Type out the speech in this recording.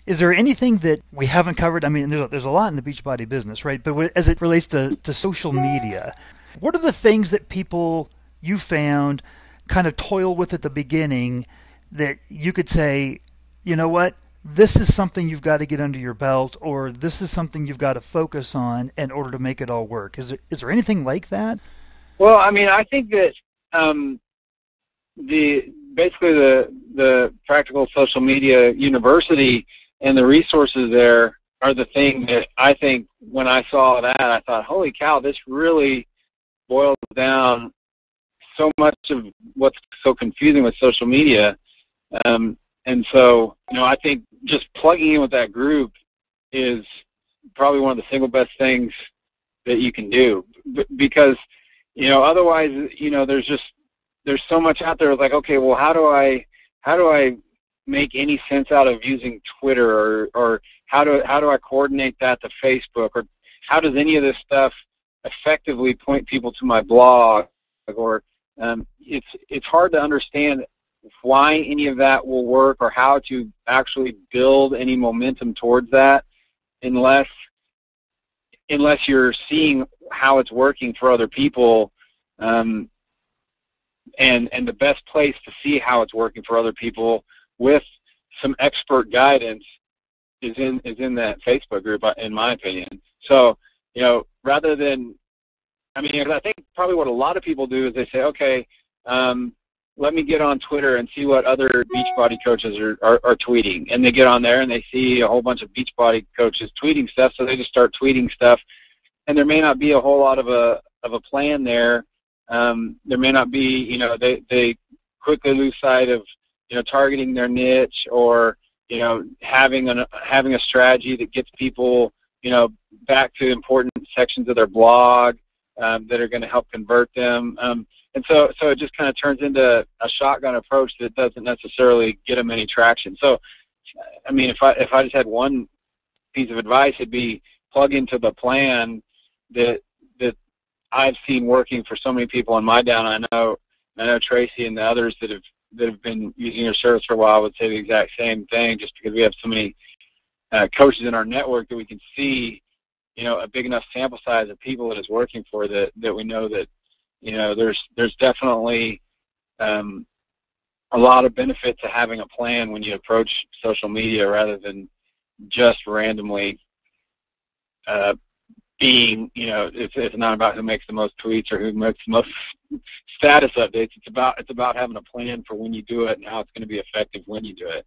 Is there anything that we haven't covered? I mean, there's a lot in the Beachbody business, right? But as it relates to social media, what are the things that people you found kind of toil with at the beginning that you could say, you know what, this is something you've got to get under your belt, or this is something you've got to focus on in order to make it all work? Is there anything like that? Well, I mean, I think that the Practical Social Media University and the resources there are the thing that I think when I saw that, I thought, holy cow, this really boils down so much of what's so confusing with social media. And so, I think just plugging in with that group is probably one of the single best things that you can do, because, otherwise, there's so much out there. It's like, okay, well, how do I make any sense out of using Twitter, or how do I coordinate that to Facebook, or how does any of this stuff effectively point people to my blog, or it's hard to understand why any of that will work, or how to actually build any momentum towards that unless you're seeing how it's working for other people. And the best place to see how it's working for other people with some expert guidance is in that Facebook group, in my opinion. So, rather than, I think probably what a lot of people do is they say, okay, let me get on Twitter and see what other Beachbody coaches are tweeting. And they get on there and they see a whole bunch of Beachbody coaches tweeting stuff, so they just start tweeting stuff. And there may not be a whole lot of a plan there. There may not be, they quickly lose sight of, targeting their niche, or, having a strategy that gets people, back to important sections of their blog that are going to help convert them. And so it just kind of turns into a shotgun approach that doesn't necessarily get them any traction. So, if I just had one piece of advice, it'd be plug into the plan that I've seen working for so many people on my down. I know Tracy and the others that have been using your service for a while would say the exact same thing, just because we have so many coaches in our network that we can see, a big enough sample size of people that it's working for, that we know that, there's definitely a lot of benefit to having a plan when you approach social media, rather than just randomly being, it's not about who makes the most tweets or who makes the most status updates. It's about having a plan for when you do it and how it's going to be effective when you do it.